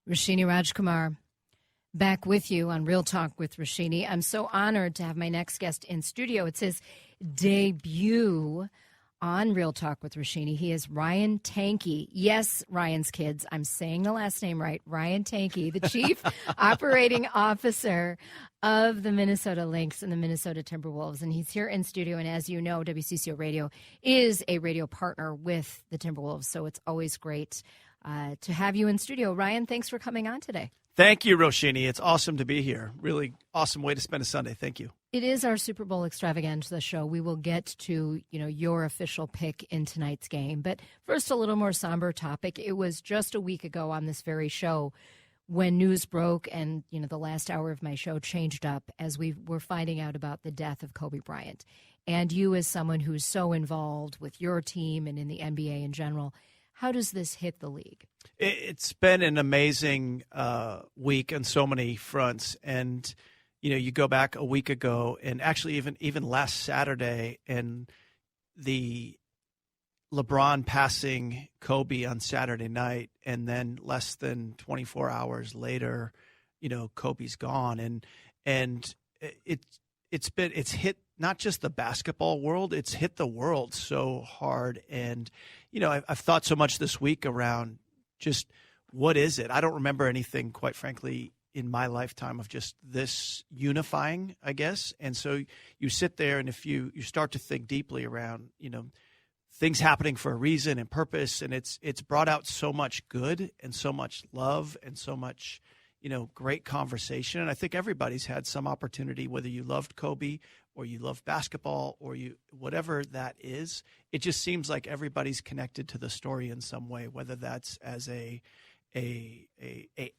Roshini Rajkumar, back with you on Real Talk with Roshini. I'm so honored to have my next guest in studio. It's his debut on Real Talk with Roshini. He is Ryan Tanke. Yes, Ryan's kids. I'm saying the last name right. Ryan Tanke, the Chief Operating Officer of the Minnesota Lynx and the Minnesota Timberwolves. And he's here in studio. And as you know, WCCO Radio is a radio partner with the Timberwolves. So it's always great to have you in studio. Ryan, thanks for coming on today. Thank you, Roshini. It's awesome to be here. Really awesome way to spend a Sunday. Thank you. It is our Super Bowl extravaganza show. We will get to, your official pick in tonight's game. But first, a little more somber topic. It was just a week ago on this very show when news broke and, the last hour of my show changed up as we were finding out about the death of Kobe Bryant. And you, as someone who's so involved with your team and in the NBA in general, how does this hit the league? It's been an amazing week on so many fronts. And, you go back a week ago and actually even last Saturday and the LeBron passing Kobe on Saturday night. And then less than 24 hours later, Kobe's gone. And it's hit not just the basketball world, it's hit the world so hard. And, I've thought so much this week around just what is it? I don't remember anything, quite frankly, in my lifetime of just this unifying, I guess. And so you sit there and if you start to think deeply around, things happening for a reason and purpose, and it's brought out so much good and so much love and so much great conversation. And I think everybody's had some opportunity, whether you loved Kobe or you love basketball or whatever that is. It just seems like everybody's connected to the story in some way, whether that's as a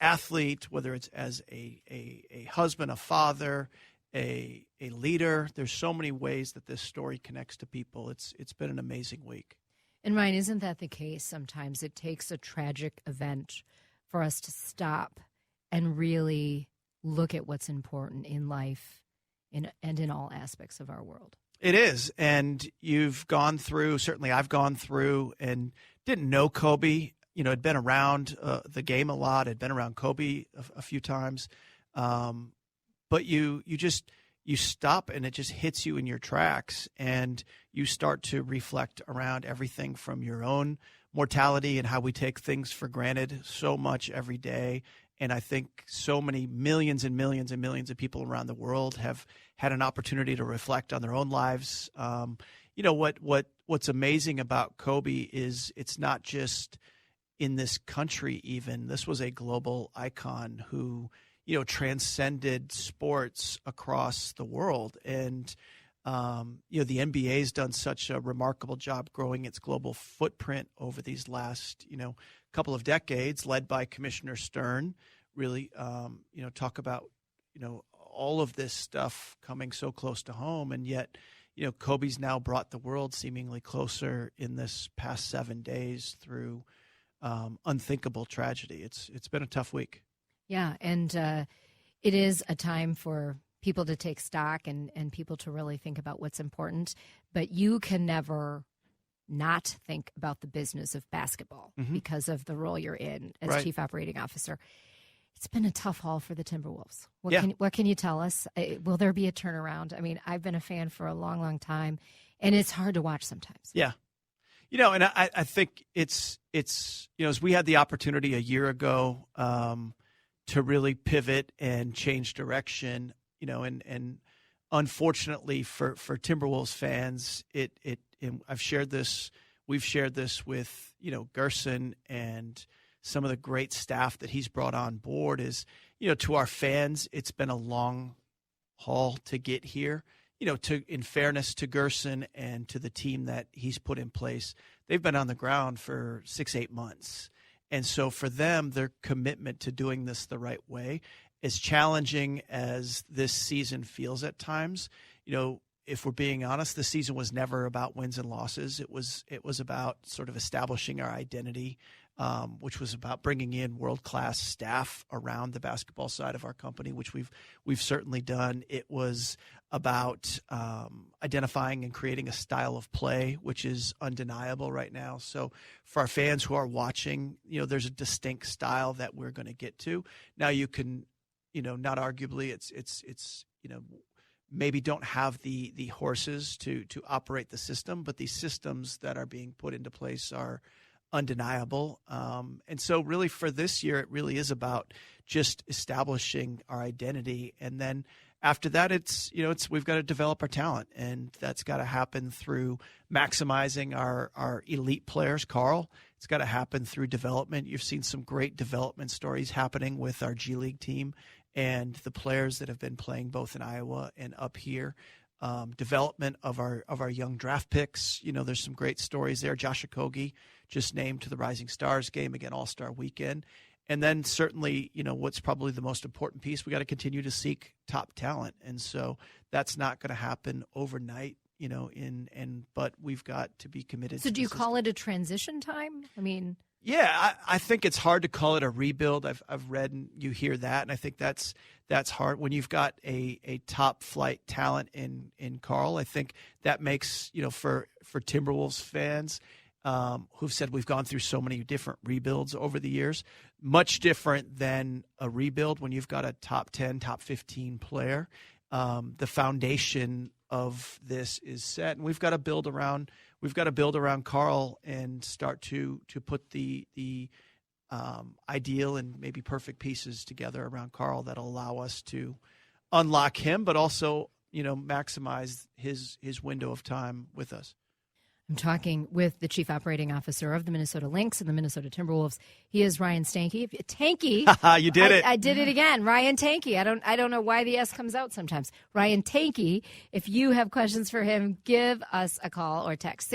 athlete, whether it's as a husband, a father, a leader. There's so many ways that this story connects to people. It's been an amazing week. And Ryan, isn't that the case? Sometimes it takes a tragic event for us to stop and really look at what's important in life and in all aspects of our world. It is. And you've gone through, certainly I've gone through and didn't know Kobe, had been around the game a lot, had been around Kobe a few times. But you stop and it just hits you in your tracks and you start to reflect around everything from your own mortality and how we take things for granted so much every day. And I think so many millions and millions and millions of people around the world have had an opportunity to reflect on their own lives. What's amazing about Kobe is it's not just in this country even. This was a global icon who, transcended sports across the world. And, the NBA has done such a remarkable job growing its global footprint over these last, couple of decades, led by Commissioner Stern, really, talk about, all of this stuff coming so close to home. And yet, Kobe's now brought the world seemingly closer in this past 7 days through unthinkable tragedy. It's been a tough week. Yeah, and it is a time for people to take stock and people to really think about what's important. But you can never not think about the business of basketball because of the role you're in as right. Chief Operating Officer. It's been a tough haul for the Timberwolves. Yeah. What can you tell us? Will there be a turnaround? I mean, I've been a fan for a long, long time, and it's hard to watch sometimes. Yeah. And I think it's as we had the opportunity a year ago to really pivot and change direction, and unfortunately for Timberwolves fans, we've shared this with, Gerson and some of the great staff that he's brought on board is, to our fans, it's been a long haul to get here. In fairness to Gerson and to the team that he's put in place, they've been on the ground for 6-8 months. And so for them, their commitment to doing this the right way, as challenging as this season feels at times, if we're being honest, the season was never about wins and losses. It was about sort of establishing our identity, which was about bringing in world-class staff around the basketball side of our company, which we've certainly done. It was about identifying and creating a style of play, which is undeniable right now. So for our fans who are watching, there's a distinct style that we're going to get to. Now you can, not arguably it's maybe don't have the horses to operate the system, but these systems that are being put into place are undeniable. And so really for this year, it really is about just establishing our identity. And then after that, we've got to develop our talent, and that's got to happen through maximizing our elite players, Carl. It's got to happen through development. You've seen some great development stories happening with our G League team and the players that have been playing both in Iowa and up here. Development of our young draft picks. There's some great stories there. Josh Okogie just named to the Rising Stars game, again, All-Star Weekend. And then certainly, what's probably the most important piece, we got to continue to seek top talent. And so that's not going to happen overnight, but we've got to be committed. So do you call it a transition time? Yeah, I think it's hard to call it a rebuild. I've read and you hear that, and I think that's hard when you've got a top flight talent in Carl. I think that makes for Timberwolves fans who've said we've gone through so many different rebuilds over the years, much different than a rebuild when you've got a top 10, top 15 player. The foundation of this is set, and we've got to build around Carl and start to put the ideal and maybe perfect pieces together around Carl that'll allow us to unlock him, but also maximize his window of time with us. I'm talking with the Chief Operating Officer of the Minnesota Lynx and the Minnesota Timberwolves. He is Ryan Tanke. Tanke. You did it. I did it again. Ryan Tanke. I don't know why the S comes out sometimes. Ryan Tanke. If you have questions for him, give us a call or text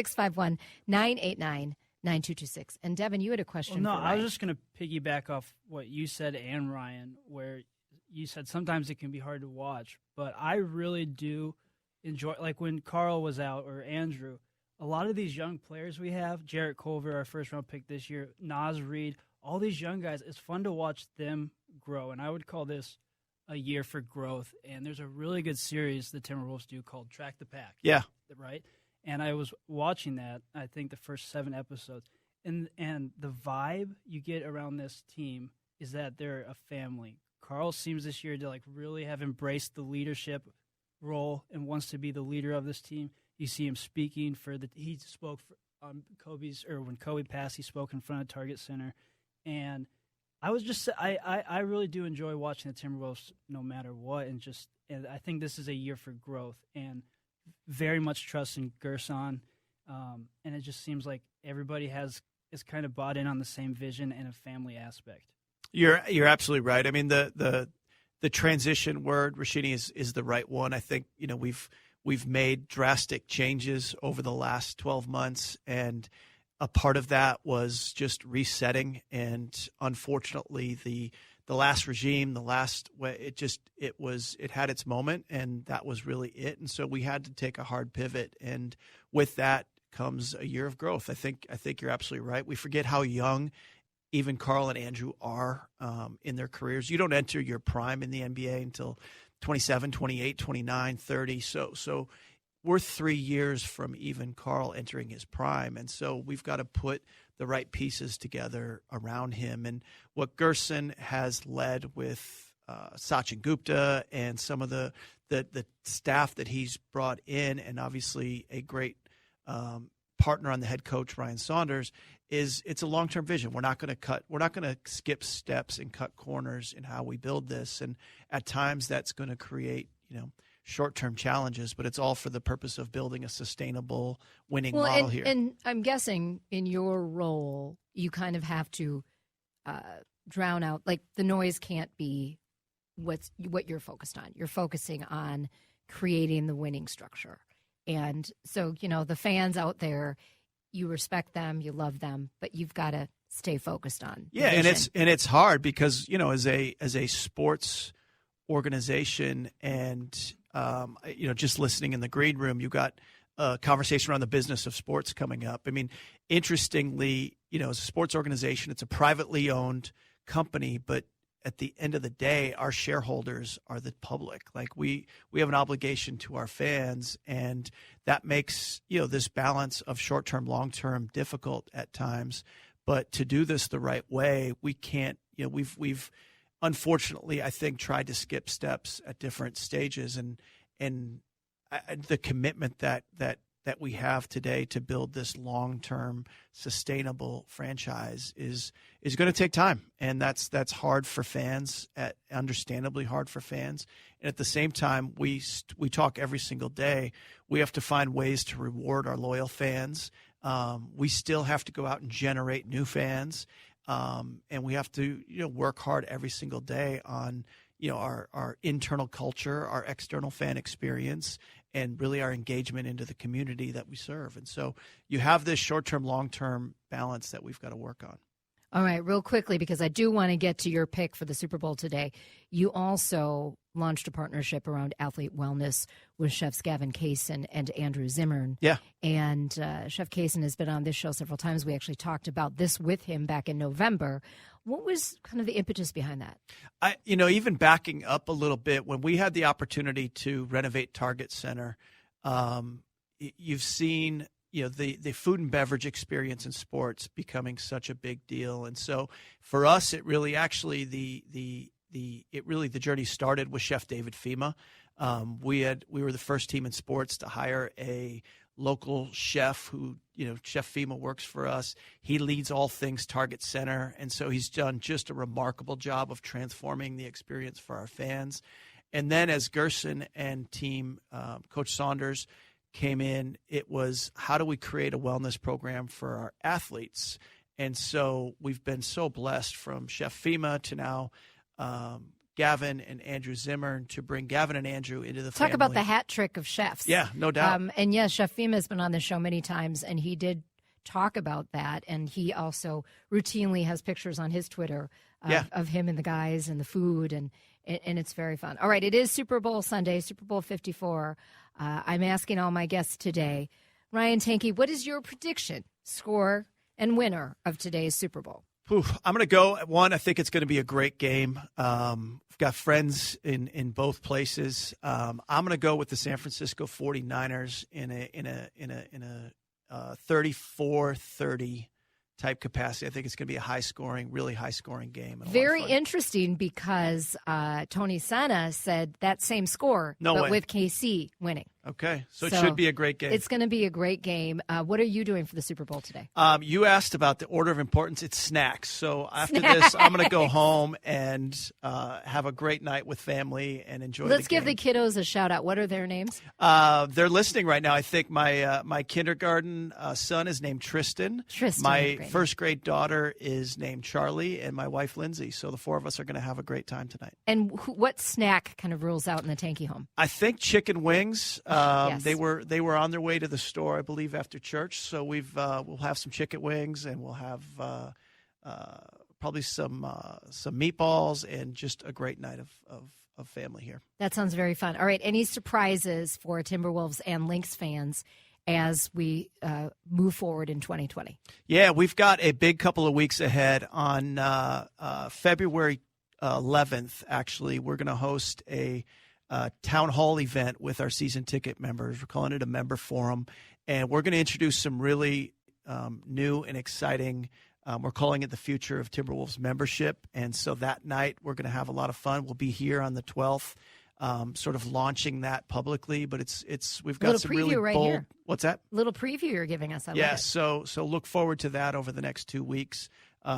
651-989-9226. And Devin, you had a question. Well, no, for Ryan. I was just going to piggyback off what you said and Ryan, where you said sometimes it can be hard to watch, but I really do enjoy, like when Carl was out or Andrew. A lot of these young players we have, Jarrett Culver, our first-round pick this year, Naz Reid, all these young guys, it's fun to watch them grow, and I would call this a year for growth. And there's a really good series the Timberwolves do called Track the Pack. Yeah. Right? And I was watching that, I think the first 7 episodes, and the vibe you get around this team is that they're a family. Carl seems this year to really have embraced the leadership role and wants to be the leader of this team. You see him speaking he spoke on when Kobe passed, he spoke in front of Target Center. And I really do enjoy watching the Timberwolves no matter what. And I think this is a year for growth and very much trust in Gerson. And it just seems like everybody is kind of bought in on the same vision and a family aspect. You're absolutely right. I mean, the transition word, Roshini, is the right one. I think, we've made drastic changes over the last 12 months, and a part of that was just resetting. And unfortunately, the last regime, it had its moment, and that was really it. And so we had to take a hard pivot, and with that comes a year of growth. I think you're absolutely right. We forget how young even Carl and Andrew are in their careers. You don't enter your prime in the NBA until 27, 28, 29, 30. So we're 3 years from even Carl entering his prime. And so we've got to put the right pieces together around him. And what Gerson has led with Sachin Gupta and some of the staff that he's brought in, and obviously a great partner on the head coach, Ryan Saunders, it's a long-term vision. We're not going to skip steps and cut corners in how we build this. And at times that's going to create, short-term challenges, but it's all for the purpose of building a sustainable winning model here. And I'm guessing in your role, you kind of have to drown out, the noise can't be what you're focused on. You're focusing on creating the winning structure. And so, the fans out there, you respect them, you love them, but you've got to stay focused on. Yeah, and it's hard because, as a sports organization and just listening in the green room, you've got a conversation around the business of sports coming up. I mean, interestingly, as a sports organization, it's a privately owned company, but at the end of the day, our shareholders are the public. Like we have an obligation to our fans, and that makes, this balance of short-term, long-term difficult at times. But to do this the right way, we can't, we've unfortunately, I think, tried to skip steps at different stages, and the commitment that we have today to build this long-term sustainable franchise is going to take time, and that's hard for fans, understandably hard for fans. And at the same time, we talk every single day. We have to find ways to reward our loyal fans. We still have to go out and generate new fans, and we have to work hard every single day on our internal culture, our external fan experience, and really our engagement into the community that we serve. And so you have this short-term, long-term balance that we've got to work on. All right, real quickly, because I do want to get to your pick for the Super Bowl today. You also launched a partnership around athlete wellness with chefs Gavin Kaysen and Andrew Zimmern. Yeah. And Chef Kaysen has been on this show several times. We actually talked about this with him back in November. What was kind of the impetus behind that? Even backing up a little bit, when we had the opportunity to renovate Target Center, you've seen the food and beverage experience in sports becoming such a big deal. And so for us, it really actually the journey started with Chef David FEMA. We were the first team in sports to hire a local chef who, Chef FEMA works for us. He leads all things Target Center. And so he's done just a remarkable job of transforming the experience for our fans. And then as Gerson and team, Coach Saunders, came in, it was how do we create a wellness program for our athletes? And so we've been so blessed from Chef FEMA to now Gavin and Andrew Zimmern to bring Gavin and Andrew into the family. Talk about the hat trick of chefs. Yeah, no doubt. And yes, Chef FEMA has been on the show many times, and he did talk about that. And he also routinely has pictures on his Twitter of him and the guys and the food, and it's very fun. All right, it is Super Bowl Sunday, Super Bowl 54. I'm asking all my guests today, Ryan Tanke, what is your prediction, score, and winner of today's Super Bowl? I'm going to go at one. I think it's going to be a great game. I've got friends in both places. I'm going to go with the San Francisco 49ers in a 34-30 type capacity. I think it's going to be a really high-scoring game. Very interesting, because Tony Senna said that same score, but with KC winning. Okay, so it should be a great game. It's going to be a great game. What are you doing for the Super Bowl today? You asked about the order of importance. It's snacks. So after this, I'm going to go home and have a great night with family and enjoy the game. Let's give the kiddos a shout-out. What are their names? They're listening right now. I think my kindergarten son is named Tristan. My first-grade daughter is named Charlie, and my wife, Lindsay. So the four of us are going to have a great time tonight. And what snack kind of rules out in the Tanke home? I think chicken wings. Yes. They were on their way to the store, I believe, after church. So we'll have some chicken wings, and we'll have probably some meatballs, and just a great night of family here. That sounds very fun. All right, any surprises for Timberwolves and Lynx fans as we move forward in 2020? Yeah, we've got a big couple of weeks ahead. On February 11th, actually, we're going to host a town hall event with our season ticket members. We're calling it a member forum, and we're going to introduce some really new and exciting, we're calling it the future of Timberwolves membership. And so that night we're going to have a lot of fun. We'll be here on the 12th, sort of launching that publicly, but we've got some really bold. Here. What's that? Little preview you're giving us. Yes. So look forward to that over the next 2 weeks,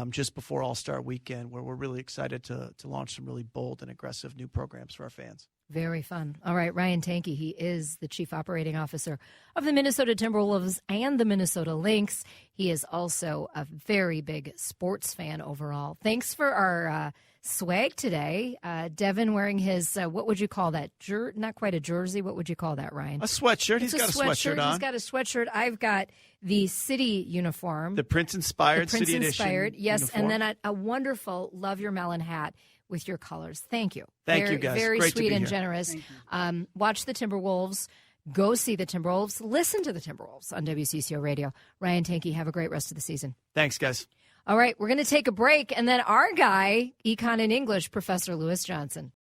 just before All-Star Weekend, where we're really excited to launch some really bold and aggressive new programs for our fans. Very fun. All right, Ryan Tanke, he is the Chief Operating Officer of the Minnesota Timberwolves and the Minnesota Lynx. He is also a very big sports fan overall. Thanks for our swag today. Devin wearing his, what would you call that? Not quite a jersey. What would you call that, Ryan? A sweatshirt. He's got a sweatshirt on. He's got a sweatshirt. I've got the city uniform. The Prince-inspired City Edition. Yes, uniform. and then a wonderful Love Your Melon hat with your colors. Thank you. Thank you, guys. Very Great sweet to be and here. generous. Watch the Timberwolves. Go see the Timberwolves. Listen to the Timberwolves on WCCO Radio. Ryan Tanke, have a great rest of the season. Thanks, guys. All right, we're going to take a break, and then our guy, Econ and English, Professor Lewis Johnson.